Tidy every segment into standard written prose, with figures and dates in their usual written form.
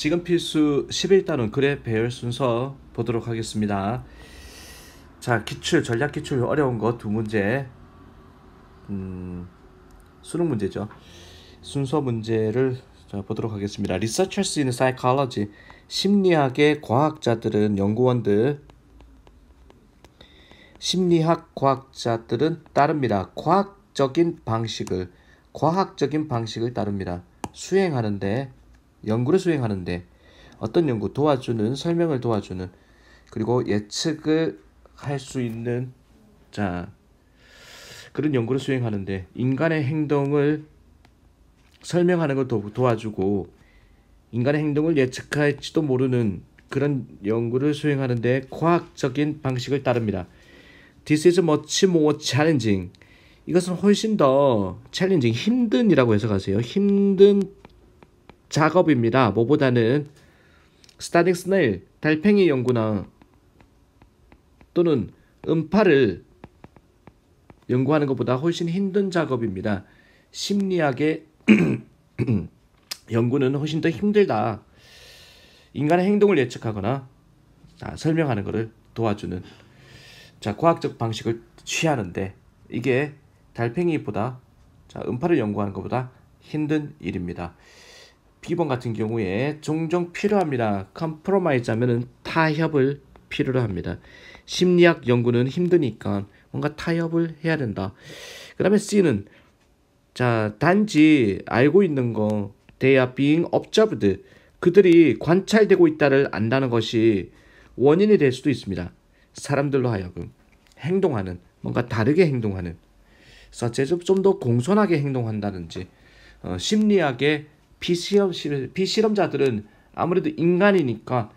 지금 필수 11단원 글의 배열 순서 보도록 하겠습니다. 자, 기출, 전략 기출 어려운 거 두 문제. 수능 문제죠. 순서 문제를 보도록 하겠습니다. Researchers in psychology, 심리학의 과학자들은, 연구원들, 심리학 과학자들은 따릅니다. 과학적인 방식을 따릅니다. 수행하는데, 연구를 수행하는데, 어떤 연구 도와주는, 설명을 도와주는, 그리고 예측을 할 수 있는, 그런 연구를 수행하는데, 인간의 행동을 설명하는 걸 도와주고, 인간의 행동을 예측할지도 모르는 그런 연구를 수행하는데 과학적인 방식을 따릅니다. This is much more challenging. 이것은 훨씬 더 challenging, 힘든이라고 해석하세요. 힘든 작업입니다. 뭐보다는 studying snail, 달팽이 연구나 또는 음파를 연구하는 것보다 훨씬 힘든 작업입니다. 심리학의 연구는 훨씬 더 힘들다. 인간의 행동을 예측하거나 설명하는 것을 도와주는 과학적 방식을 취하는데 이게 달팽이보다 음파를 연구하는 것보다 힘든 일입니다. B번 같은 경우에 종종 필요합니다. compromise 하면은 타협을 필요로 합니다. 심리학 연구는 힘드니까 뭔가 타협을 해야 된다. 그 다음에 C는 단지 알고 있는 거 they are being observed, 그들이 관찰되고 있다를 안다는 것이 원인이 될 수도 있습니다. 사람들로 하여금 행동하는, 뭔가 다르게 행동하는, 좀 더 공손하게 행동한다든지, 심리학의 비실험자들은 아무래도 인간이니까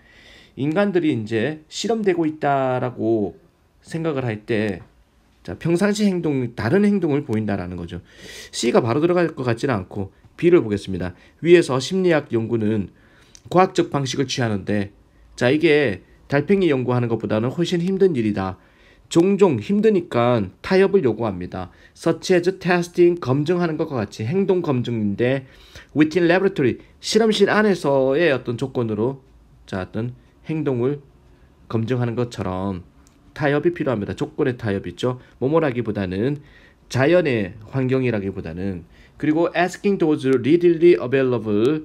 인간들이 이제 실험되고 있다라고 생각을 할 때 평상시 행동, 다른 행동을 보인다라는 거죠. C가 바로 들어갈 것 같지는 않고 B를 보겠습니다. 위에서 심리학 연구는 과학적 방식을 취하는데 이게 달팽이 연구하는 것보다는 훨씬 힘든 일이다. 종종 힘드니까 타협을 요구합니다. Such as testing, 검증하는 것과 같이 행동 검증인데 within laboratory, 실험실 안에서의 어떤 조건으로 어떤 행동을 검증하는 것처럼 타협이 필요합니다. 조건의 타협이죠. 뭐뭐라기보다는 자연의 환경이라기보다는, 그리고 asking those readily available,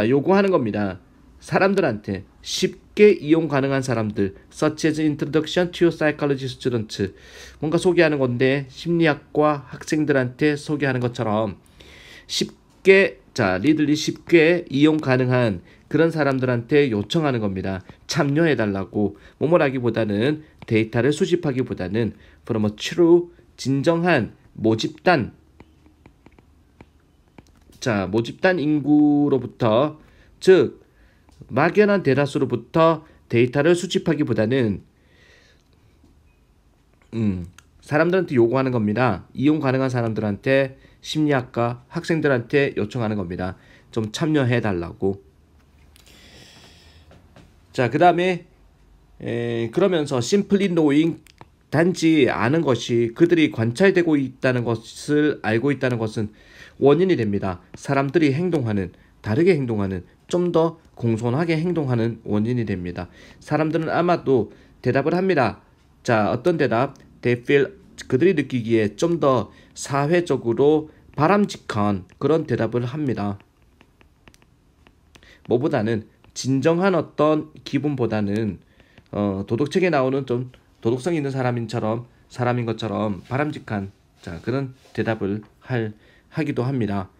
요구하는 겁니다. 사람들한테 쉽게 이용 가능한 사람들, such as introduction to psychology students, 뭔가 소개하는 건데 심리학과 학생들한테 소개하는 것처럼 쉽게, 리들리 쉽게 이용 가능한 그런 사람들한테 요청하는 겁니다. 참여해달라고. 뭐뭐라기보다는 데이터를 수집하기보다는 from a true, 진정한 모집단, 모집단 인구로부터, 즉 막연한 대다수로부터 데이터를 수집하기보다는 사람들한테 요구하는 겁니다. 이용 가능한 사람들한테, 심리학과 학생들한테 요청하는 겁니다. 좀 참여해달라고. 그 다음에 그러면서 simply knowing, 단지 아는 것이, 그들이 관찰되고 있다는 것을 알고 있다는 것은 원인이 됩니다. 사람들이 행동하는, 다르게 행동하는, 좀 더 공손하게 행동하는 원인이 됩니다. 사람들은 아마도 대답을 합니다. 어떤 대답? They feel, 그들이 느끼기에 좀 더 사회적으로 바람직한 그런 대답을 합니다. 뭐보다는 진정한 어떤 기분보다는 도덕책에 나오는 좀 도덕성 있는 사람인 것처럼 바람직한 그런 대답을 하기도 합니다.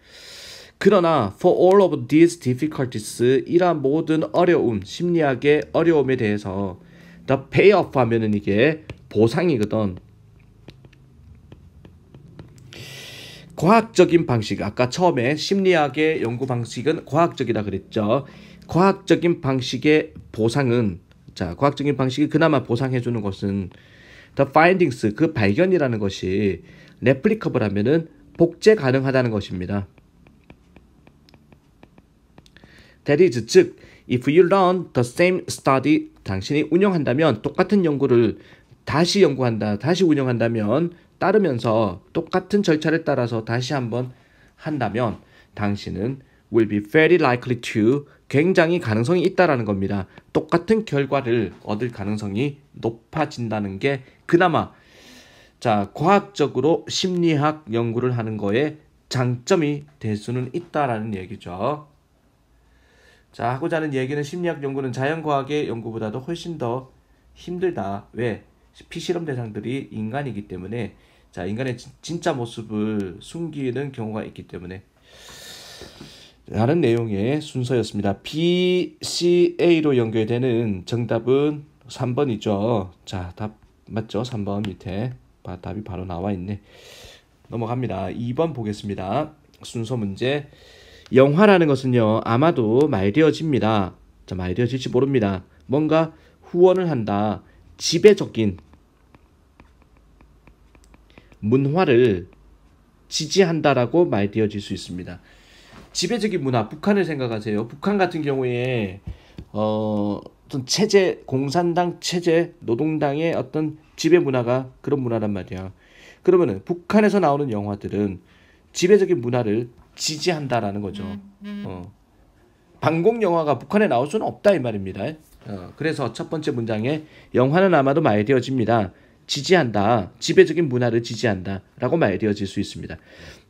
그러나 for all of these difficulties, 이러한 모든 어려움, 심리학의 어려움에 대해서 the payoff 하면은 이게 보상이거든. 과학적인 방식, 아까 처음에 심리학의 연구 방식은 과학적이다 그랬죠. 과학적인 방식의 보상은, 과학적인 방식이 그나마 보상해주는 것은 the findings, 그 발견이라는 것이 replicable 하면은 복제 가능하다는 것입니다. That is, 즉 if you run the same study, 당신이 운영한다면, 똑같은 연구를 다시 연구한다, 다시 운영한다면, 따르면서 똑같은 절차를 따라서 다시 한번 한다면 당신은 will be very likely to 굉장히 가능성이 있다라는 겁니다. 똑같은 결과를 얻을 가능성이 높아진다는 게 그나마 자 과학적으로 심리학 연구를 하는 거에 장점이 될 수는 있다라는 얘기죠. 자 하고자 하는 얘기는 심리학 연구는 자연과학의 연구보다도 훨씬 더 힘들다. 왜? 피실험 대상들이 인간이기 때문에 자 인간의 진짜 모습을 숨기는 경우가 있기 때문에 라는 내용의 순서였습니다. B, C, A로 연결되는 정답은 3번이죠. 자, 답 맞죠? 3번 밑에 답이 바로 나와 있네. 넘어갑니다. 2번 보겠습니다. 순서 문제. 영화라는 것은요. 아마도 말되어집니다. 자, 말되어질지 모릅니다. 뭔가 후원을 한다. 지배적인 문화를 지지한다라고 말되어질 수 있습니다. 지배적인 문화, 북한을 생각하세요. 북한 같은 경우에 어떤 체제, 공산당 체제, 노동당의 어떤 지배 문화가 그런 문화란 말이야. 그러면은 북한에서 나오는 영화들은 지배적인 문화를 지지한다라는 거죠. 반공 영화가 북한에 나올 수는 없다 이 말입니다. 그래서 첫 번째 문장에 영화는 아마도 말되어집니다. 지지한다. 지배적인 문화를 지지한다. 라고 말되어질 수 있습니다.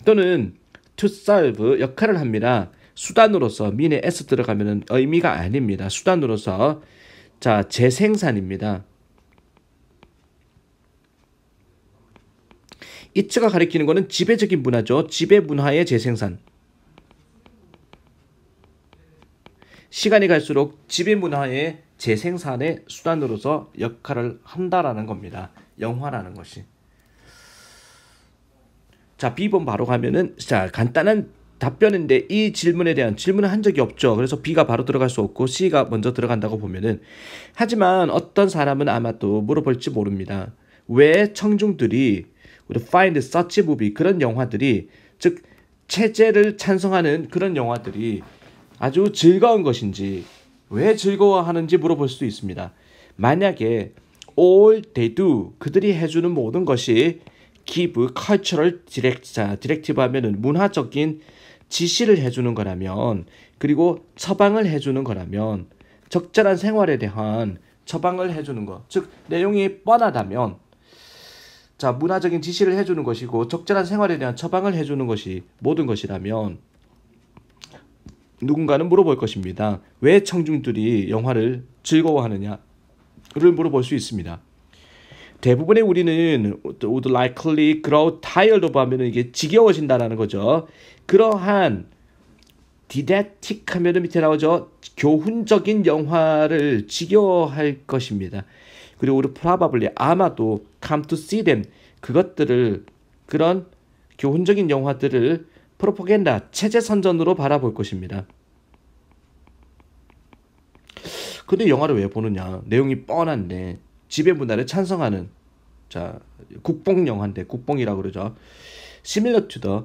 또는 to serve 역할을 합니다. 수단으로서 민에 s 들어가면 의미가 아닙니다. 수단으로서 자 재생산입니다. it가 가리키는 것은 지배적인 문화죠. 지배 문화의 재생산. 시간이 갈수록 지배 문화의 재생산의 수단으로서 역할을 한다라는 겁니다. 영화라는 것이. 자, B번 바로 가면은 자, 간단한 답변인데 이 질문에 대한 질문을 한 적이 없죠. 그래서 B가 바로 들어갈 수 없고 C가 먼저 들어간다고 보면은 하지만 어떤 사람은 아마도 물어볼지 모릅니다. 왜 청중들이 우리 find such movie 그런 영화들이 즉 체제를 찬성하는 그런 영화들이 아주 즐거운 것인지 왜 즐거워하는지 물어볼 수도 있습니다. 만약에 all they do 그들이 해주는 모든 것이 give cultural directive 하면은 문화적인 지시를 해주는 거라면 그리고 처방을 해주는 거라면 적절한 생활에 대한 처방을 해주는 것 즉 내용이 뻔하다면 자 문화적인 지시를 해주는 것이고 적절한 생활에 대한 처방을 해주는 것이 모든 것이라면 누군가는 물어볼 것입니다. 왜 청중들이 영화를 즐거워하느냐를 물어볼 수 있습니다. 대부분의 우리는 would likely grow tired of 하면 이게 지겨워진다라는 거죠. 그러한 didactic 하면 밑에 나오죠. 교훈적인 영화를 지겨워할 것입니다. 그리고 우리 probably 아마도 come to see them 그것들을 그런 교훈적인 영화들을 프로파간다 체제 선전으로 바라볼 것입니다. 근데 영화를 왜 보느냐? 내용이 뻔한데 지배 문화를 찬성하는 자 국뽕 영화인데 국뽕이라고 그러죠. similar to the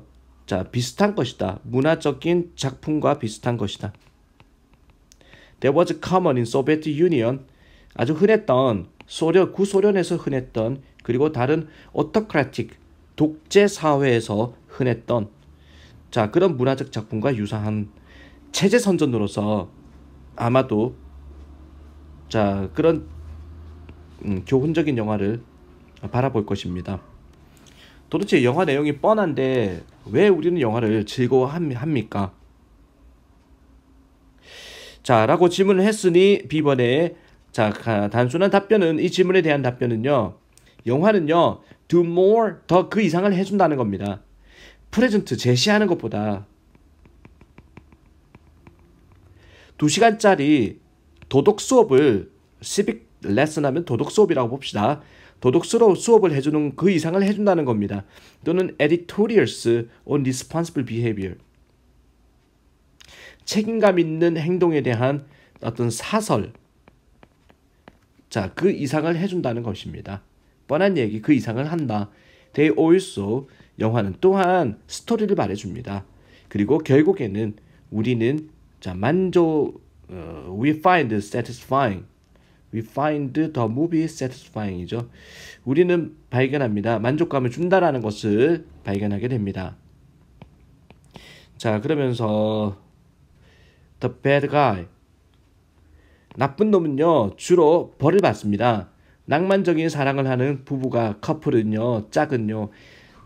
자 비슷한 것이다. 문화적인 작품과 비슷한 것이다. There was common in Soviet Union 아주 흔했던 구소련에서 흔했던 그리고 다른 autocratic 독재 사회에서 흔했던 자 그런 문화적 작품과 유사한 체제 선전으로서 아마도 자 그런 교훈적인 영화를 바라볼 것입니다. 도대체 영화 내용이 뻔한데 왜 우리는 영화를 즐거워합니까? 자 라고 질문을 했으니 B번에 자 단순한 답변은 이 질문에 대한 답변은요. 영화는요. do more 더 그 이상을 해준다는 겁니다. 프레젠트 제시하는 것보다 2시간짜리 도덕 수업을 civic lesson 하면 도덕 수업이라고 봅시다. 도덕 수업을 해주는 그 이상을 해준다는 겁니다. 또는 editorials on responsible behavior 책임감 있는 행동에 대한 어떤 사설 자, 그 이상을 해준다는 것입니다. 뻔한 얘기 그 이상을 한다. They also 영화는 또한 스토리를 말해줍니다. 그리고 결국에는 우리는 자 we find satisfying. We find the movie satisfying이죠. 우리는 발견합니다. 만족감을 준다라는 것을 발견하게 됩니다. 자 그러면서 the bad guy. 나쁜 놈은요 주로 벌을 받습니다. 낭만적인 사랑을 하는 부부가 커플은요 짝은요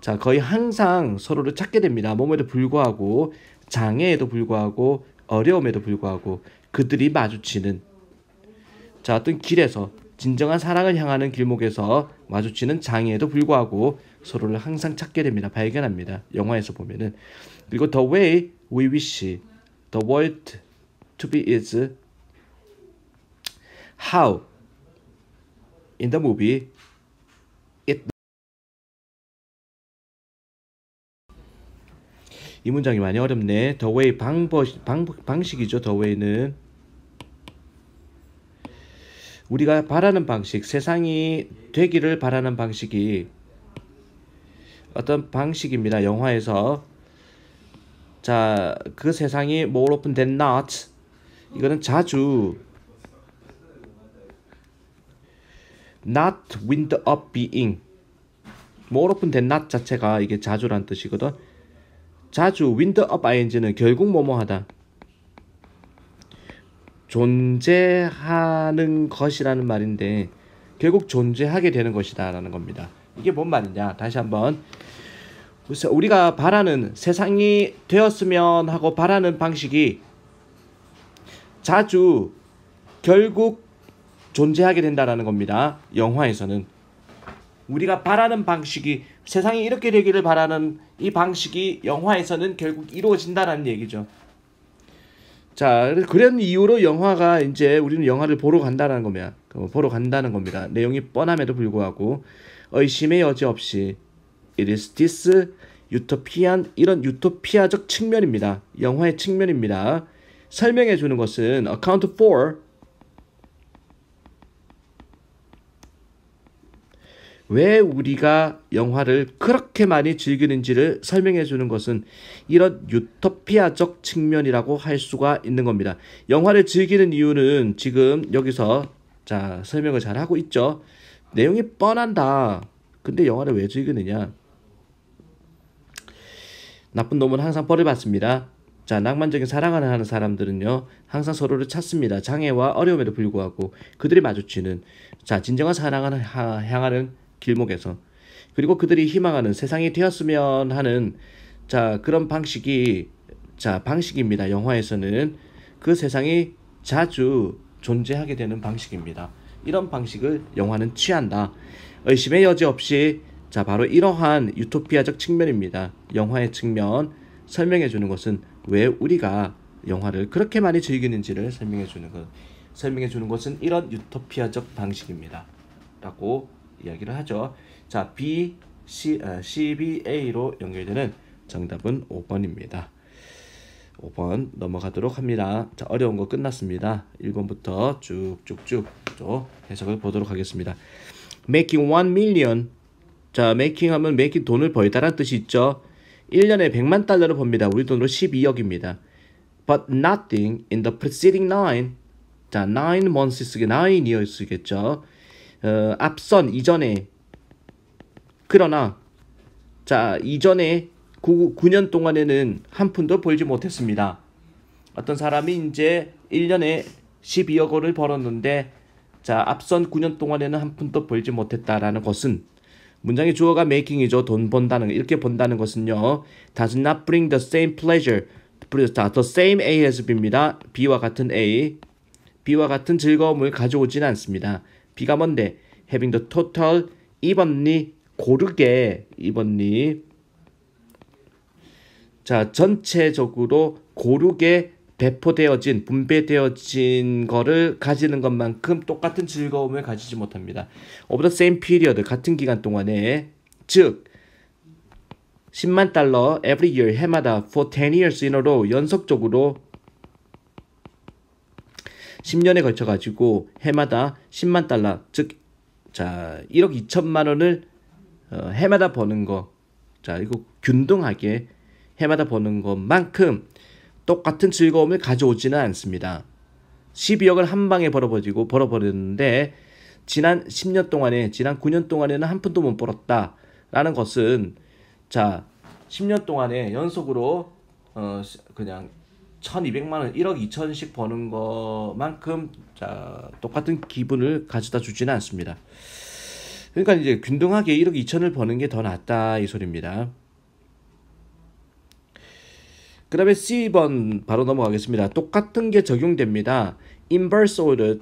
자 거의 항상 서로를 찾게 됩니다. 몸에도 불구하고 장애에도 불구하고 어려움에도 불구하고 그들이 마주치는 자 어떤 길에서 진정한 사랑을 향하는 길목에서 마주치는 장애에도 불구하고 서로를 항상 찾게 됩니다. 발견합니다. 영화에서 보면은. 그리고 the way we wish the world to be is how in the movie it 이 문장이 많이 어렵네. the way 방식이죠. the way는 우리가 바라는 방식, 세상이 되기를 바라는 방식이 어떤 방식입니다. 영화에서 자, 그 세상이 more often than not 이거는 자주 not wind up being more often than not 자체가 이게 자주란 뜻이거든. 자주 wind up ing는 결국 뭐뭐하다 존재하는 것이라는 말인데 결국 존재하게 되는 것이다 라는 겁니다. 이게 뭔 말이냐 다시 한번 우리가 바라는 세상이 되었으면 하고 바라는 방식이 자주 결국 존재하게 된다라는 겁니다. 영화에서는 우리가 바라는 방식이 세상이 이렇게 되기를 바라는 이 방식이 영화에서는 결국 이루어진다라는 얘기죠. 자, 그런 이유로 영화가 이제 우리는 영화를 보러 간다는 겁니다. 보러 간다는 겁니다. 내용이 뻔함에도 불구하고 의심의 여지 없이 it is this utopian 이런 유토피아적 측면입니다. 영화의 측면입니다. 설명해 주는 것은 account for 왜 우리가 영화를 그렇게 많이 즐기는지를 설명해 주는 것은 이런 유토피아적 측면이라고 할 수가 있는 겁니다. 영화를 즐기는 이유는 지금 여기서 자 설명을 잘 하고 있죠. 내용이 뻔한다. 근데 영화를 왜 즐기느냐? 나쁜 놈은 항상 벌을 받습니다. 자, 낭만적인 사랑을 하는 사람들은요 항상 서로를 찾습니다. 장애와 어려움에도 불구하고 그들이 마주치는 자 진정한 사랑을 향하는 길목에서 그리고 그들이 희망하는 세상이 되었으면 하는 자 그런 방식이 자 방식입니다. 영화에서는 그 세상이 자주 존재하게 되는 방식입니다. 이런 방식을 영화는 취한다. 의심의 여지 없이 자 바로 이러한 유토피아적 측면입니다. 영화의 측면 설명해 주는 것은 왜 우리가 영화를 그렇게 많이 즐기는지를 설명해 주는 것은 이런 유토피아적 방식입니다. 라고 이야기를 하죠. 자, CBA로 연결되는 정답은 5번입니다. 5번 넘어가도록 합니다. 자, 어려운 거 끝났습니다. 1번부터 쭉쭉쭉 또 해석을 보도록 하겠습니다. Making 1 million. 자, making 하면 making 돈을 벌다라는 뜻이 있죠. 1년에 100만 달러를 법니다. 우리 돈으로 12억입니다. But nothing in the preceding 9. 자, 9 months 쓰게 9 years 쓰겠죠. 앞선 이전에 그러나 자 이전에 9년 동안에는 한 푼도 벌지 못했습니다. 어떤 사람이 이제 1년에 12억 원을 벌었는데 자 앞선 9년 동안에는 한 푼도 벌지 못했다라는 것은 문장의 주어가 making이죠. 돈 번다는 이렇게 번다는 것은요 does not bring the same pleasure the same A as B입니다. B와 같은 A B와 같은 즐거움을 가져오지는 않습니다. B가 뭔데? having the total evenly 고르게 evenly 자 전체적으로 고르게 배포되어진 분배되어진 거를 가지는 것만큼 똑같은 즐거움을 가지지 못합니다. over the same period 같은 기간 동안에 즉 10만 달러 every year 해마다 for 10 years in a row 연속적으로 10년에 걸쳐 가지고 해마다 10만 달러 즉 자 1억 2천만 원을 해마다 버는 거 자 이거 균등하게 해마다 버는 것만큼 똑같은 즐거움을 가져오지는 않습니다. 12억을 한 방에 벌어버렸는데 지난 10년 동안에 지난 9년 동안에는 한 푼도 못 벌었다라는 것은 자 10년 동안에 연속으로 그냥 1200만 원, 1억 2천씩 버는 것만큼 똑같은 기분을 가져다 주지는 않습니다. 그러니까 이제 균등하게 1억 2천을 버는 게 더 낫다 이 소리입니다. 그 다음에 C번 바로 넘어가겠습니다. 똑같은 게 적용됩니다. inverse order,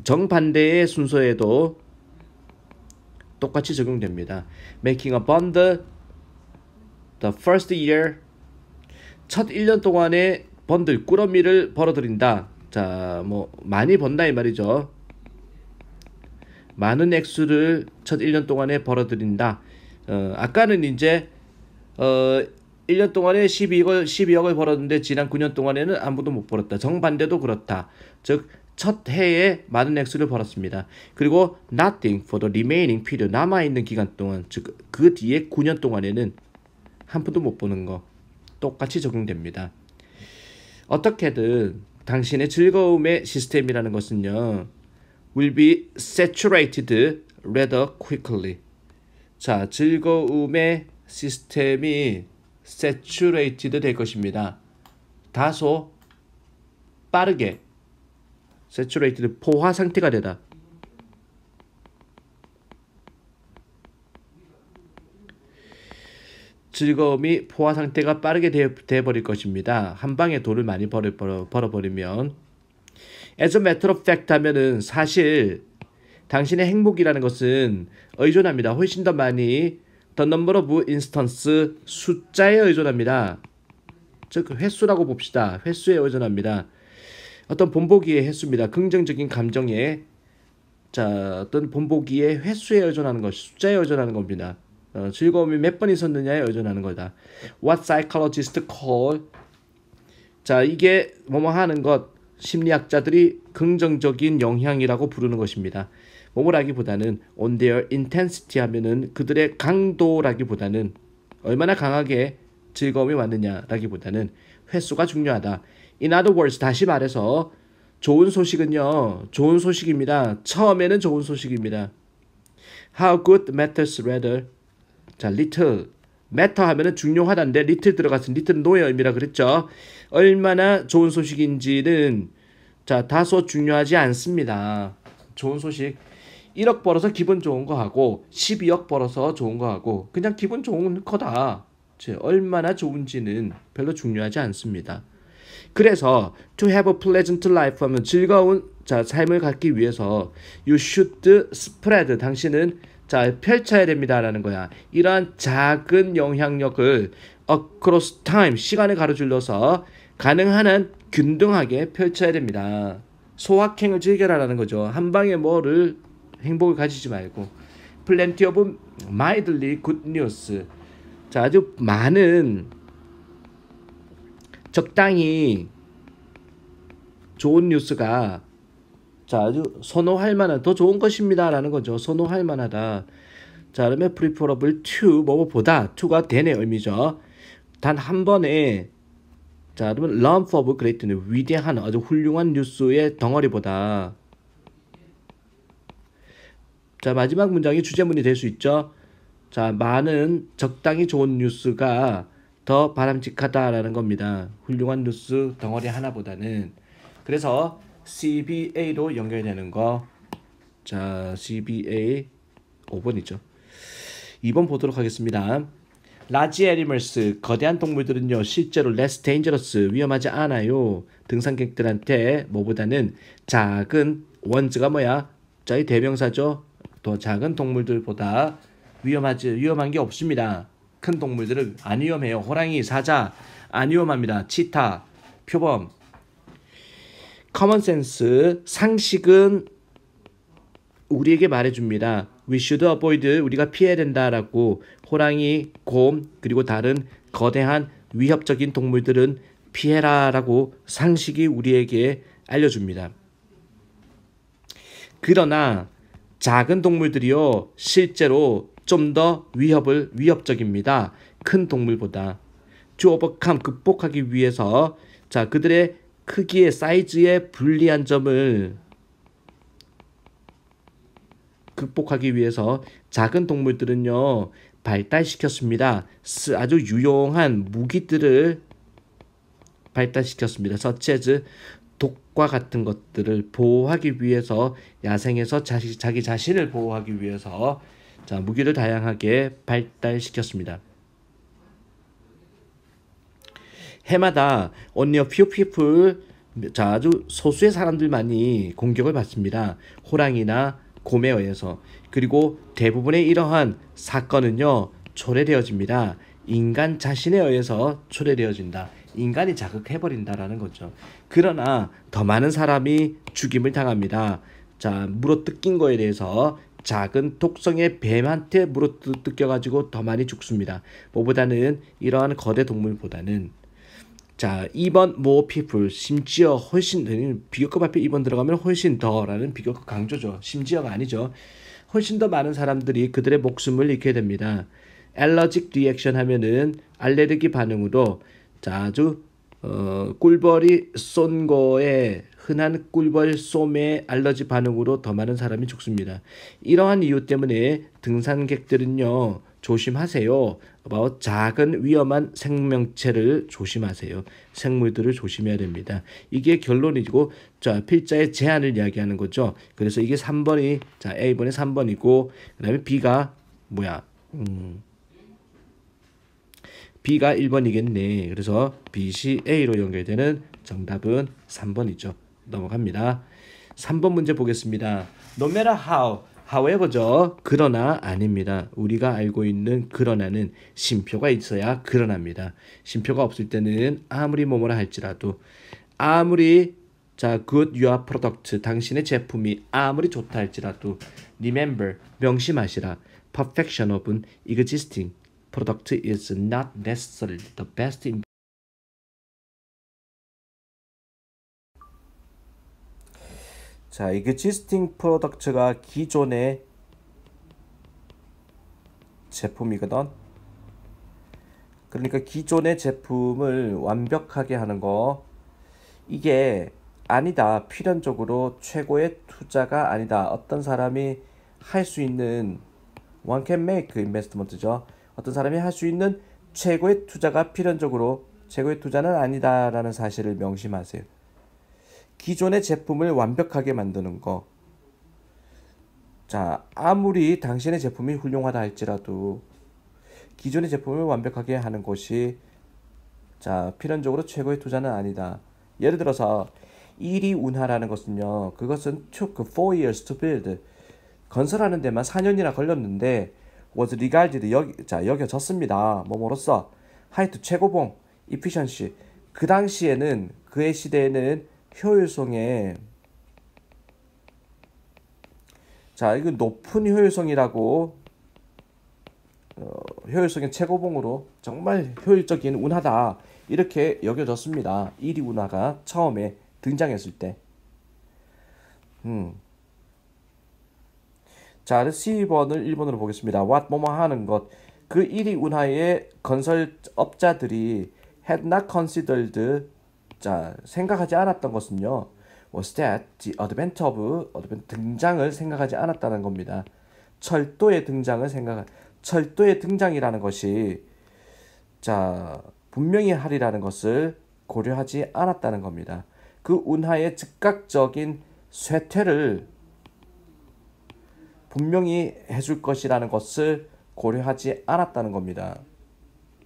정반대의 순서에도 똑같이 적용됩니다. making a bond the first year, 첫 1년 동안에 번들 꾸러미를 벌어들인다. 뭐 많이 번다 이 말이죠. 많은 액수를 첫 1년 동안에 벌어들인다. 아까는 이제 1년 동안에 12억을 벌었는데 지난 9년 동안에는 아무도 못 벌었다. 정반대도 그렇다. 즉 첫 해에 많은 액수를 벌었습니다. 그리고 nothing for the remaining period, 남아있는 기간 동안, 즉 그 뒤에 9년 동안에는 한 푼도 못 버는 거 똑같이 적용됩니다. 어떻게든 당신의 즐거움의 시스템이라는 것은요, will be saturated rather quickly. 즐거움의 시스템이 saturated 될 것입니다. 다소 빠르게 saturated, 포화 상태가 되다. 즐거움이 포화 상태가 빠르게 돼버릴 것입니다. 한 방에 돈을 많이 벌어버리면. As a matter of fact 하면은 사실 당신의 행복이라는 것은 의존합니다. 훨씬 더 많이 the number of instance, 숫자에 의존합니다. 즉 횟수라고 봅시다. 횟수에 의존합니다. 어떤 본보기의 횟수입니다. 긍정적인 감정에 어떤 본보기의 횟수에 의존하는 것, 숫자에 의존하는 겁니다. 즐거움이 몇 번 있었느냐에 의존하는 거다. What psychologists call, 이게 뭐뭐 하는 것, 심리학자들이 긍정적인 영향이라고 부르는 것입니다. 뭐뭐라기보다는 on their intensity 하면은 그들의 강도라기보다는 얼마나 강하게 즐거움이 왔느냐라기보다는 횟수가 중요하다. In other words, 다시 말해서 좋은 소식은요, 좋은 소식입니다. 처음에는 좋은 소식입니다. How good matters rather. little. matter 하면은 중요하다인데 little 들어갔으면 little no의 의미라 그랬죠. 얼마나 좋은 소식인지는 다소 중요하지 않습니다. 좋은 소식. 1억 벌어서 기분 좋은 거 하고 12억 벌어서 좋은 거 하고 그냥 기분 좋은 거다. 얼마나 좋은지는 별로 중요하지 않습니다. 그래서 to have a pleasant life 하면 즐거운 삶을 갖기 위해서 you should spread, 당신은 펼쳐야 됩니다라는 거야. 이러한 작은 영향력을 across time, 시간을 가로질러서 가능한 한 균등하게 펼쳐야 됩니다. 소확행을 즐겨라라는 거죠. 한 방에 뭐를 행복을 가지지 말고. plenty of mildly good news. 아주 많은 적당히 좋은 뉴스가 아주 선호할 만한, 더 좋은 것입니다 라는 거죠. 선호할 만하다. 그러면 preferable to, 뭐보다, to가 than의 의미죠. 단 한 번에, 그러면 lump of great news, 위대한 아주 훌륭한 뉴스의 덩어리보다. 마지막 문장이 주제문이 될 수 있죠. 많은 적당히 좋은 뉴스가 더 바람직하다라는 겁니다. 훌륭한 뉴스 덩어리 하나보다는. 그래서 CBA로 연결이 되는 거. CBA 5번이죠. 2번 보도록 하겠습니다. Large animals, 거대한 동물들은요, 실제로 less dangerous, 위험하지 않아요. 등산객들한테 뭐보다는 작은, 원즈가 뭐야? 이 대명사죠. 더 작은 동물들보다 위험한 게 없습니다. 큰 동물들은 안 위험해요. 호랑이, 사자 안 위험합니다. 치타, 표범. common sense, 상식은 우리에게 말해줍니다. We should avoid, 우리가 피해야 된다라고. 호랑이, 곰, 그리고 다른 거대한 위협적인 동물들은 피해라라고 상식이 우리에게 알려줍니다. 그러나 작은 동물들이요, 실제로 좀 더 위협적입니다. 큰 동물보다. To overcome, 극복하기 위해서 그들의 크기의, 사이즈의 불리한 점을 극복하기 위해서 작은 동물들은요, 발달시켰습니다. 아주 유용한 무기들을 발달시켰습니다. such as 독과 같은 것들을 보호하기 위해서 야생에서 자기 자신을 보호하기 위해서 자, 무기를 다양하게 발달시켰습니다. 해마다 only a few people 자, 아주 소수의 사람들만이 공격을 받습니다. 호랑이나 곰에 의해서. 그리고 대부분의 이러한 사건은요 초래되어집니다. 인간 자신에 의해서 초래되어진다. 인간이 자극해버린다라는 거죠. 그러나 더 많은 사람이 죽임을 당합니다. 자, 물어뜯긴 거에 대해서 작은 독성의 뱀한테 물어뜯겨가지고 더 많이 죽습니다. 뭐보다는 이러한 거대 동물보다는 자, 2번 more people 심지어 훨씬 비교급 앞에 2번 들어가면 훨씬 더라는 비교급 강조죠. 심지어가 아니죠. 훨씬 더 많은 사람들이 그들의 목숨을 잃게 됩니다. 알러직 리액션 하면은 알레르기 반응으로 자, 아주 꿀벌이 쏜 거에 흔한 꿀벌 쏨의 알러지 반응으로 더 많은 사람이 죽습니다. 이러한 이유 때문에 등산객들은요 조심하세요. 작은 위험한 생명체를 조심하세요. 생물들을 조심해야 됩니다. 이게 결론이고 자 필자의 제한을 이야기하는 거죠. 그래서 이게 3번이 자 A번에 3번이고 그다음에 B가 뭐야? B가 1번이겠네. 그래서 BC A로 연결되는 정답은 3번이죠. 넘어갑니다. 3번 문제 보겠습니다. No matter how, however죠. 그러나 아닙니다. 우리가 알고 있는 그러나는 쉼표가 있어야 그러나입니다. 쉼표가 없을 때는 아무리 뭐뭐라 할지라도 아무리 자 good your product 당신의 제품이 아무리 좋다 할지라도 remember 명심하시라 perfection of existing product is not necessarily the best in 자, existing product가 기존의 제품이거든. 그러니까 기존의 제품을 완벽하게 하는 거 이게 아니다. 필연적으로 최고의 투자가 아니다. 어떤 사람이 할 수 있는 one can make investment죠. 어떤 사람이 할 수 있는 최고의 투자가 필연적으로 최고의 투자는 아니다라는 사실을 명심하세요. 기존의 제품을 완벽하게 만드는 거. 자, 아무리 당신의 제품이 훌륭하다 할지라도 기존의 제품을 완벽하게 하는 것이 자, 필연적으로 최고의 투자는 아니다. 예를 들어서 일이 운하라는 것은요. 그것은 took 4 years to build. 건설하는 데만 4년이나 걸렸는데 was regarded 여겨졌습니다. 뭐뭐로써 하이트 최고봉 efficiency 그 당시에는 그의 시대에는 효율성에 자 이거 높은 효율성이라고 효율성의 최고봉으로 정말 효율적인 운하다 이렇게 여겨졌습니다. 1위 운하가 처음에 등장했을 때. 자, C번을 1번으로 보겠습니다. What 뭐뭐 하는 것. 그 1위 운하의 건설업자들이 had not considered 자, 생각하지 않았던 것은요. was that the advent of 등장을 생각하지 않았다는 겁니다. 철도의 등장이라는 것이 자, 분명히 하리라는 것을 고려하지 않았다는 겁니다. 그 운하의 즉각적인 쇠퇴를 분명히 해줄 것이라는 것을 고려하지 않았다는 겁니다.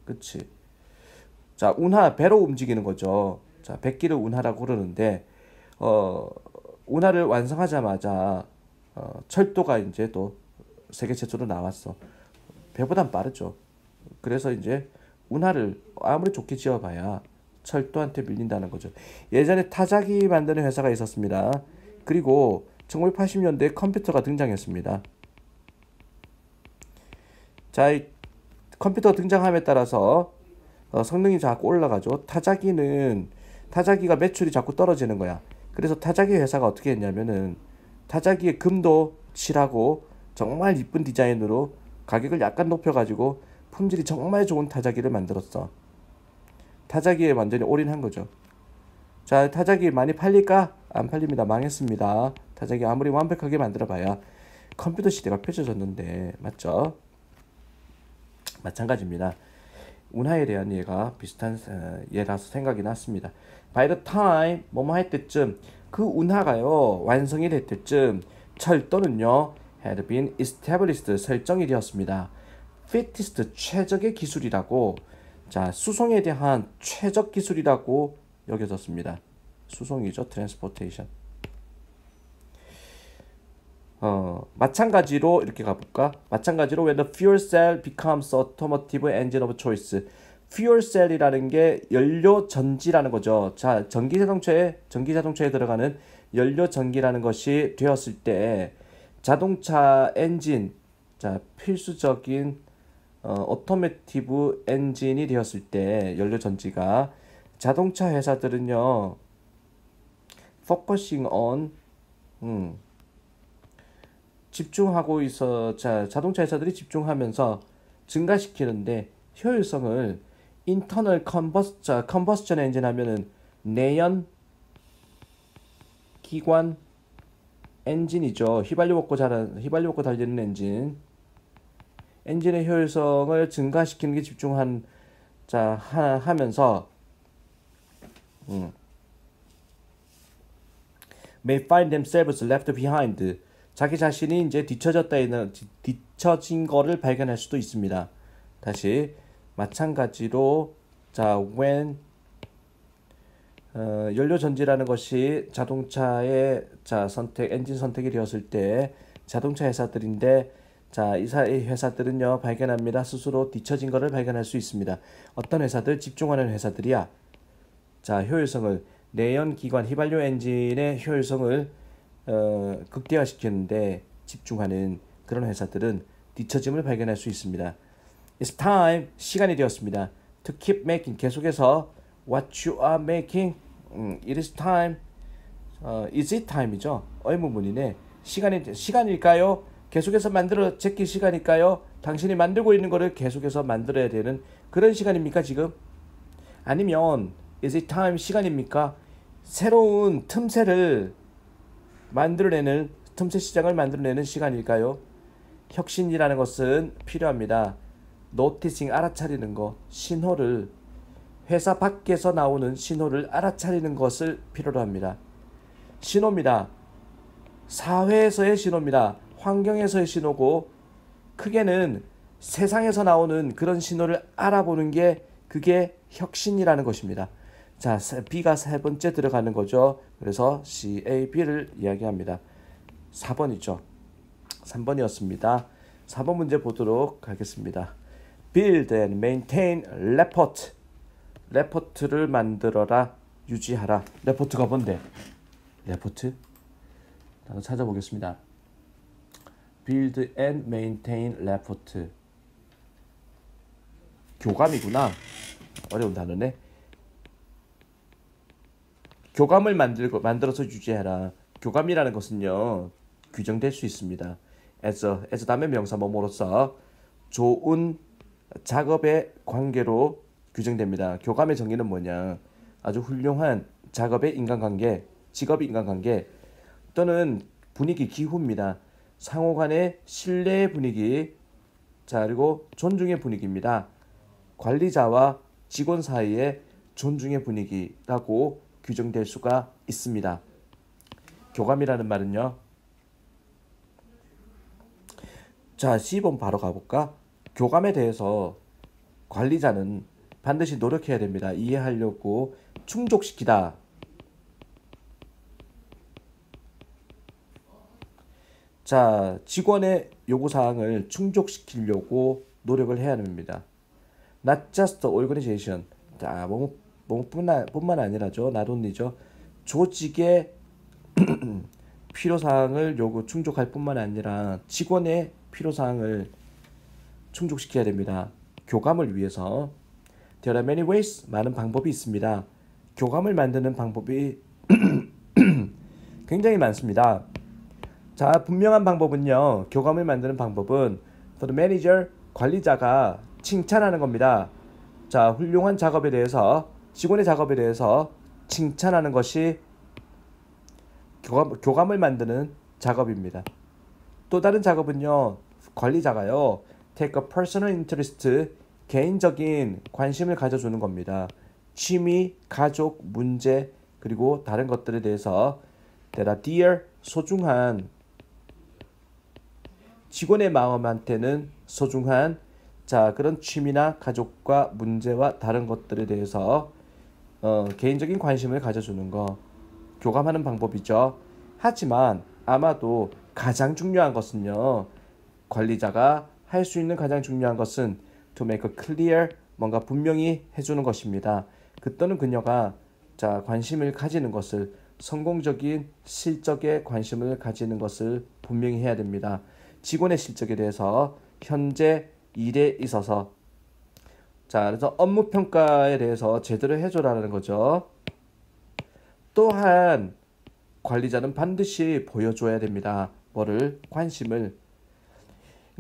그치? 자, 운하, 배로 움직이는 거죠. 자, 백기를 운하라고 그러는데, 운하를 완성하자마자, 철도가 이제 또 세계 최초로 나왔어. 배보단 빠르죠. 그래서 이제 운하를 아무리 좋게 지어봐야 철도한테 밀린다는 거죠. 예전에 타자기 만드는 회사가 있었습니다. 그리고 1980년대에 컴퓨터가 등장했습니다. 자, 이 컴퓨터 등장함에 따라서 성능이 자꾸 올라가죠. 타자기가 매출이 자꾸 떨어지는 거야. 그래서 타자기 회사가 어떻게 했냐면은 타자기에 금도 칠하고 정말 이쁜 디자인으로 가격을 약간 높여가지고 품질이 정말 좋은 타자기를 만들었어. 타자기에 완전히 올인한 거죠. 자, 타자기 많이 팔릴까? 안 팔립니다. 망했습니다. 타자기 아무리 완벽하게 만들어봐야 컴퓨터 시대가 펼쳐졌는데 맞죠? 마찬가지입니다. 운하에 대한 예가 비슷한 예라서 생각이 났습니다. By the time 뭐뭐 할 때쯤 그 운하가요 완성이 될 때쯤 철도는요 had been established 설정이 되었습니다. fittest 최적의 기술이라고 자 수송에 대한 최적 기술이라고 여겨졌습니다. 수송이죠 transportation. 마찬가지로 이렇게 가볼까? 마찬가지로 when the fuel cell becomes automotive engine of choice. fuel cell이라는 게 연료 전지라는 거죠. 자, 전기 자동차에 들어가는 연료 전기라는 것이 되었을 때 자동차 엔진, 자, 필수적인 오토모티브 엔진이 되었을 때 연료 전지가 자동차 회사들은요. focusing on 집중하고 있어. 자, 자동차 회사들이 집중하면서 증가시키는데 효율성을 인터널 컨버스천 엔진 하면은 내연 기관 엔진이죠. 휘발유 먹고 달리는 엔진. 엔진의 효율성을 증가시키는 게 집중한 하면서 may find themselves left behind. 자기 자신이 이제 뒤처진 거를 발견할 수도 있습니다. 다시 마찬가지로 자 when 연료 전지라는 것이 자동차의 엔진 선택이 되었을 때 자동차 회사들인데 자 이 회사들은요 발견합니다. 스스로 뒤처진 거를 발견할 수 있습니다. 어떤 회사들 집중하는 회사들이야. 자 효율성을 내연 기관 휘발유 엔진의 효율성을 극대화시키는데 집중하는 그런 회사들은 뒤처짐을 발견할 수 있습니다. It's time 시간이 되었습니다. To keep making 계속해서 what you are making it is time is it time이죠. 의문문이네. 시간일까요? 계속해서 제낄 시간일까요? 당신이 만들고 있는 거를 계속해서 만들어야 되는 그런 시간입니까 지금? 아니면 is it time 시간입니까? 새로운 틈새 시장을 만들어내는 시간일까요? 혁신이라는 것은 필요합니다. noticing 알아차리는 것, 신호를 회사 밖에서 나오는 신호를 알아차리는 것을 필요로 합니다. 신호입니다. 사회에서의 신호입니다. 환경에서의 신호고 크게는 세상에서 나오는 그런 신호를 알아보는 게 그게 혁신이라는 것입니다. 자, B가 세 번째 들어가는 거죠. 그래서 CAB를 이야기합니다. 4번이죠. 3번이었습니다. 4번 문제 보도록 하겠습니다. Build and maintain report. 레포트를 만들어라, 유지하라. 레포트가 뭔데? 레포트? 한번 찾아보겠습니다. Build and maintain report. 교감이구나. 어려운 단어네. 교감을 만들어서 유지해라. 교감이라는 것은요 규정될 수 있습니다. as 다음에 명사 뭐뭐로서 좋은 작업의 관계로 규정됩니다. 교감의 정의는 뭐냐? 아주 훌륭한 작업의 인간관계, 직업의 인간관계 또는 분위기, 기후입니다. 상호간의 신뢰의 분위기, 자 그리고 존중의 분위기입니다. 관리자와 직원 사이의 존중의 분위기라고 규정될 수가 있습니다. 교감이라는 말은요. 자, C번 바로 가볼까? 교감에 대해서 관리자는 반드시 노력해야 됩니다. 이해하려고 충족시키다. 자, 직원의 요구사항을 충족시키려고 노력을 해야 합니다. Not just organization. 자, 뿐만 아니라죠. not only죠. 조직의 필요사항을 충족할 뿐만 아니라 직원의 필요사항을 충족시켜야 됩니다. 교감을 위해서 There are many ways. 많은 방법이 있습니다. 교감을 만드는 방법이 굉장히 많습니다. 자, 분명한 방법은요. 교감을 만드는 방법은 for the manager, 관리자가 칭찬하는 겁니다. 자, 훌륭한 작업에 대해서 직원의 작업에 대해서 칭찬하는 것이 교감을 만드는 작업입니다. 또 다른 작업은요. 관리자가요. take a personal interest 개인적인 관심을 가져주는 겁니다. 취미, 가족, 문제, 그리고 다른 것들에 대해서 that are dear, 소중한 직원의 마음한테는 소중한 자 그런 취미나 가족과 문제와 다른 것들에 대해서 개인적인 관심을 가져주는 거 교감하는 방법이죠. 하지만 아마도 가장 중요한 것은요. 관리자가 할 수 있는 가장 중요한 것은 to make a clear 뭔가 분명히 해주는 것입니다. 또는 그녀가 자 관심을 가지는 것을 성공적인 실적에 관심을 가지는 것을 분명히 해야 됩니다. 직원의 실적에 대해서 현재 일에 있어서 자 그래서 업무 평가에 대해서 제대로 해줘라는 거죠. 또한 관리자는 반드시 보여줘야 됩니다. 뭐를 관심을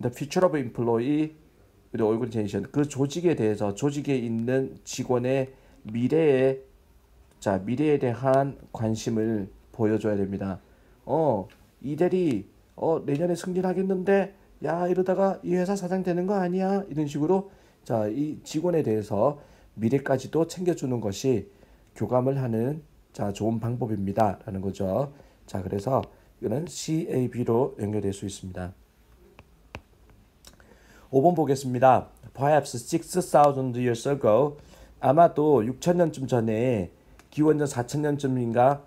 The future of employee with organization 그 조직에 대해서 조직에 있는 직원의 미래에 자 미래에 대한 관심을 보여줘야 됩니다. 이 대리 내년에 승진하겠는데 야 이러다가 이 회사 사장 되는 거 아니야? 이런 식으로 자 이 직원에 대해서 미래까지도 챙겨주는 것이 교감을 하는 자 좋은 방법입니다. 라는 거죠. 자 그래서 이거는 CAB로 연결될 수 있습니다. 5번 보겠습니다. Perhaps 6,000 years ago 아마도 6,000년쯤 전에 기원전 4,000년쯤인가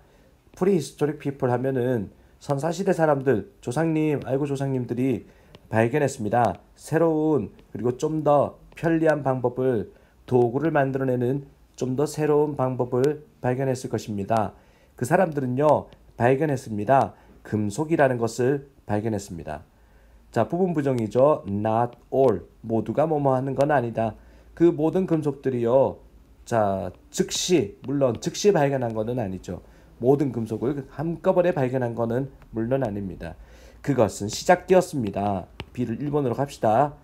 prehistoric people 하면은 선사시대 사람들 조상님 아이고 조상님들이 발견했습니다. 새로운 그리고 좀 더 편리한 방법을 도구를 만들어내는 좀 더 새로운 방법을 발견했을 것입니다. 그 사람들은요 발견했습니다. 금속이라는 것을 발견했습니다. 자 부분 부정이죠. Not all 모두가 뭐뭐 하는 건 아니다. 그 모든 금속들이요. 자 즉시 물론 즉시 발견한 거는 아니죠. 모든 금속을 한꺼번에 발견한 거는 물론 아닙니다. 그것은 시작되었습니다. B를 1번으로 갑시다.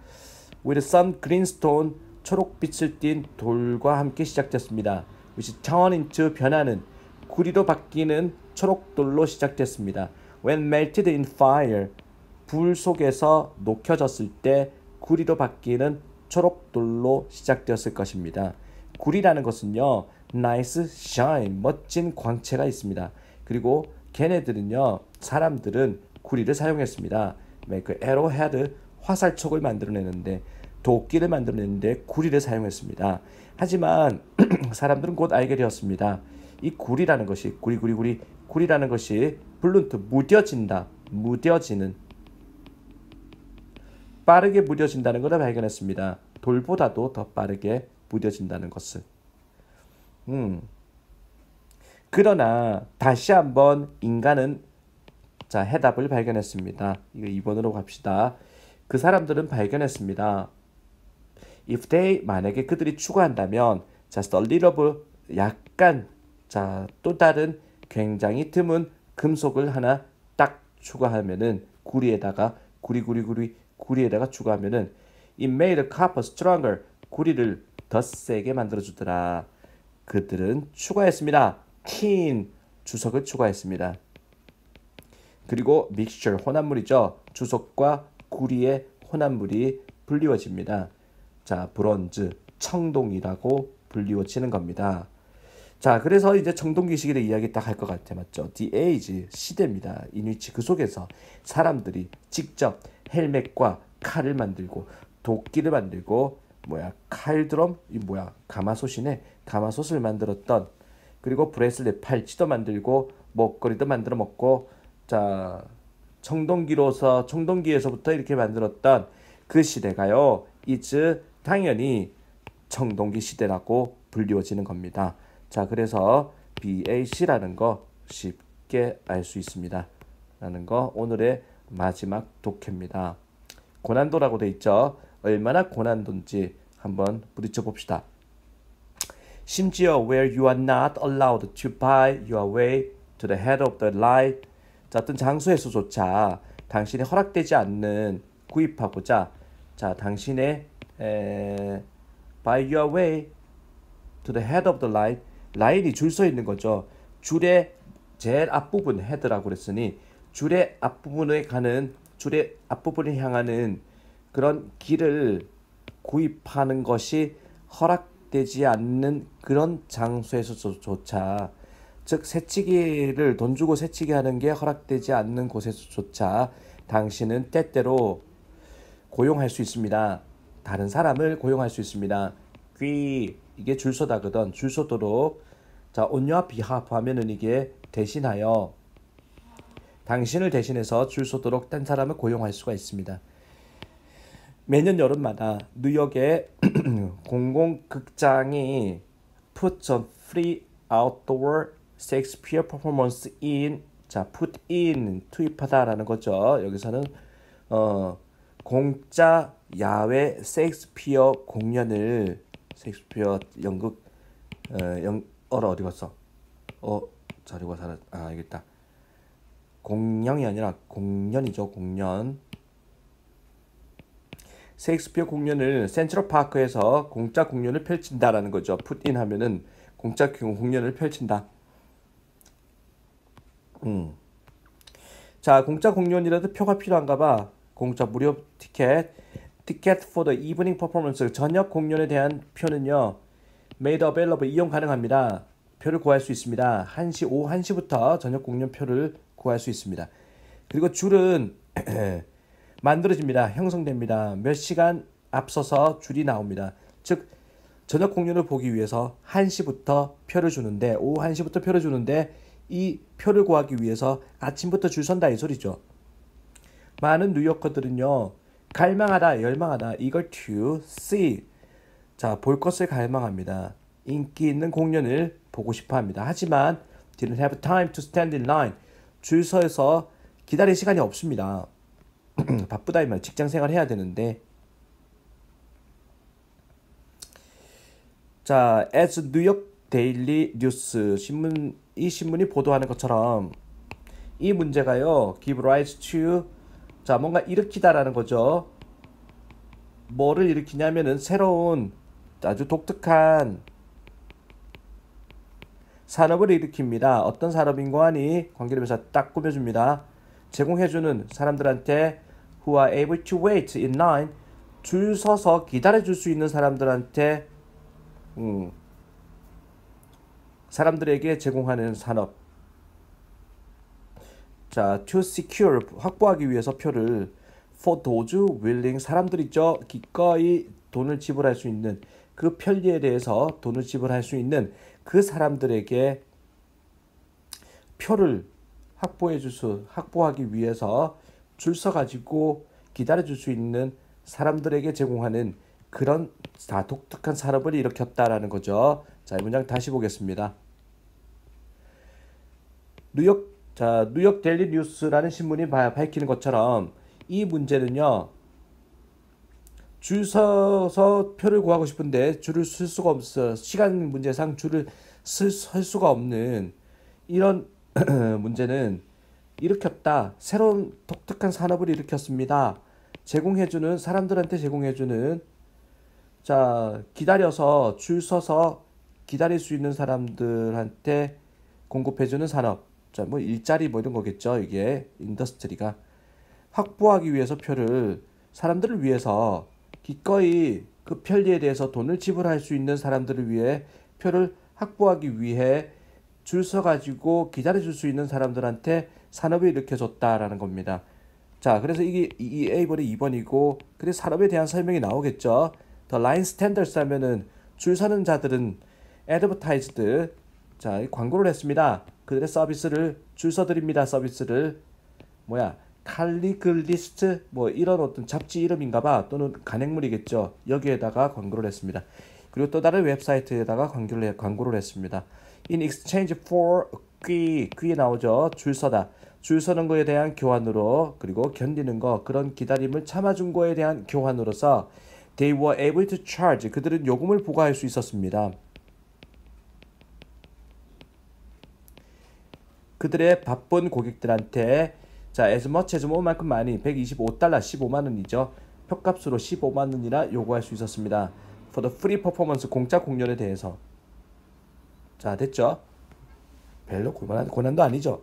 With some green stone 초록빛을 띤 돌과 함께 시작됐습니다. which turn into 변하는 구리로 바뀌는 초록돌로 시작됐습니다. When melted in fire 불 속에서 녹여졌을 때 구리로 바뀌는 초록돌로 시작되었을 것입니다. 구리라는 것은요. nice shine 멋진 광채가 있습니다. 그리고 걔네들은요. 사람들은 구리를 사용했습니다. make arrowhead 화살촉을 만들어내는데 도끼를 만들어내는데 구리를 사용했습니다. 하지만 사람들은 곧 알게 되었습니다. 이 구리라는 것이 구리라는 것이 블룬트 무뎌지는 빠르게 무뎌진다는 것을 발견했습니다. 돌보다도 더 빠르게 무뎌진다는 것을. 그러나 다시 한번 인간은 자 해답을 발견했습니다. 이거 2번으로 갑시다. 그 사람들은 발견했습니다. If they 만약에 그들이 추구한다면 just a little bit 약간 자 또 다른 굉장히 드문 금속을 하나 딱 추가하면은 구리에다가 구리에다가 추가하면은 it made copper stronger 구리를 더 세게 만들어 주더라. 그들은 추가했습니다. tin 주석을 추가했습니다. 그리고 mixture 혼합물이죠. 주석과 구리의 혼합물이 불리워집니다. 자, 브론즈 청동이라고 불리워지는 겁니다. 자, 그래서 이제 청동기 시기를 이야기 딱 할 것 같아, 맞죠? The age 시대입니다. 인위치 그 속에서 사람들이 직접 헬멧과 칼을 만들고 도끼를 만들고 칼드럼 가마솥이네. 가마솥을 만들었던 그리고 브레슬렛 팔찌도 만들고 목걸이도 만들어 먹고 자 청동기에서부터 이렇게 만들었던 그 시대가요. is 당연히 청동기 시대라고 불리워지는 겁니다. 자 그래서 BAC라는 거 쉽게 알 수 있습니다. 라는 거 오늘의 마지막 독해입니다. 고난도라고 돼 있죠. 얼마나 고난도인지 한번 부딪혀 봅시다. 심지어 where you are not allowed to buy your way to the head of the line 자, 어떤 장소에서조차 당신이 허락되지 않는 구입하고자 자 당신의 by your way to the head of the line 라인이 줄 서 있는 거죠. 줄의 제일 앞부분 헤드라고 그랬으니 줄의 앞부분에 향하는 그런 길을 구입하는 것이 허락되지 않는 그런 장소에서조차, 즉 새치기를 돈 주고 새치기 하는 게 허락되지 않는 곳에서조차 당신은 때때로 고용할 수 있습니다. 다른 사람을 고용할 수 있습니다. 이게 줄 서다거든. 줄 서도록. 자, on your behalf 하면은 이게 대신하여, 당신을 대신해서 줄 서도록 딴 사람을 고용할 수가 있습니다. 매년 여름마다 뉴욕의 공공극장이 put on free outdoor Shakespeare performance in, 자, put in, 투입하다라는 거죠. 여기서는 공짜 야외 셰익스피어 공연을, 셰익스피어 연극, 어디 갔어? 자리가 사라. 알겠다. 공연이 아니라 공연이죠. 공연. 셰익스피어 공연을 센트럴 파크에서 공짜 공연을 펼친다라는 거죠. put in 하면은 공짜 공연을 펼친다. 자, 공짜 공연이라도 표가 필요한가 봐. 공짜 무료 티켓 for the evening performance, 저녁 공연에 대한 표는요, made available, 이용 가능합니다. 표를 구할 수 있습니다. 오후 1시부터 저녁 공연 표를 구할 수 있습니다. 그리고 줄은 만들어집니다. 형성됩니다. 몇 시간 앞서서 줄이 나옵니다. 즉 저녁 공연을 보기 위해서 1시부터 표를 주는데, 오후 1시부터 표를 주는데, 이 표를 구하기 위해서 아침부터 줄 선다 이 소리죠. 많은 뉴요커들은요, 갈망하다, 열망하다, 이걸 to see, 자, 볼 것을 갈망합니다. 인기 있는 공연을 보고 싶어 합니다. 하지만 didn't have time to stand in line, 줄 서서 기다릴 시간이 없습니다. 바쁘다 이 말, 직장 생활 해야 되는데. 자, as 뉴욕 데일리 뉴스 신문, 이 신문이 보도하는 것처럼 이 문제가요, give rise to, 자, 뭔가 일으키다라는 거죠. 뭐를 일으키냐면은 새로운 아주 독특한 산업을 일으킵니다. 어떤 산업인고 하니 관계대명사 딱 꾸며줍니다. 제공해주는 사람들한테, who are able to wait in line, 줄 서서 기다려줄 수 있는 사람들한테, 사람들에게 제공하는 산업. 자, to secure, 확보하기 위해서 표를, for those willing, 사람들 있죠. 기꺼이 돈을 지불할 수 있는, 그 편리에 대해서 돈을 지불할 수 있는 그 사람들에게 표를 확보하기 위해서 줄 서가지고 기다려줄 수 있는 사람들에게 제공하는 그런 다 독특한 산업을 일으켰다라는 거죠. 자, 이 문장 다시 보겠습니다. 뉴욕 데일리 뉴스라는 신문이 밝히는 것처럼 이 문제는요, 줄 서서 표를 구하고 싶은데 줄을 쓸 수가 없어, 시간 문제상 줄을 설 수가 없는 이런 문제는 일으켰다. 새로운 독특한 산업을 일으켰습니다. 제공해주는, 사람들한테 제공해주는, 자, 기다려서 줄 서서 기다릴 수 있는 사람들한테 공급해주는 산업. 자, 뭐 일자리 뭐 이런 거겠죠. 이게 인더스트리가 확보하기 위해서 표를, 사람들을 위해서 기꺼이 그 편리에 대해서 돈을 지불할 수 있는 사람들을 위해 표를 확보하기 위해 줄 서가지고 기다려줄 수 있는 사람들한테 산업을 일으켜줬다라는 겁니다. 자, 그래서 이게 이 A번이 2번이고, 그래서 산업에 대한 설명이 나오겠죠. The line standers 하면은 줄 서는 자들은 advertised, 자, 광고를 했습니다. 그들의 서비스를 줄 서드립니다. 서비스를 칼리글리스트 뭐 이런 어떤 잡지 이름인가 봐, 또는 간행물이겠죠. 여기에다가 광고를 했습니다. 그리고 또 다른 웹사이트에다가 광고를 했습니다. In exchange for 귀에 나오죠. 줄 서다. 줄 서는 거에 대한 교환으로, 그리고 견디는 거, 그런 기다림을 참아준 거에 대한 교환으로서 they were able to charge, 그들은 요금을 부과할 수 있었습니다. 그들의 바쁜 고객들한테, 자, as much as 뭐만큼 많이, $125, 15만 원이죠. 표값으로 15만 원이나 요구할 수 있었습니다. For the free performance, 공짜 공연에 대해서. 자, 됐죠? 별로 고난도 아니죠.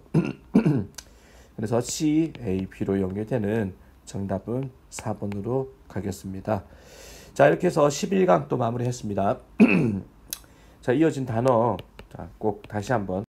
그래서 C, A, B로 연결되는 정답은 4번으로 가겠습니다. 자, 이렇게 해서 11강 또 마무리했습니다. 자, 이어진 단어 자, 꼭 다시 한번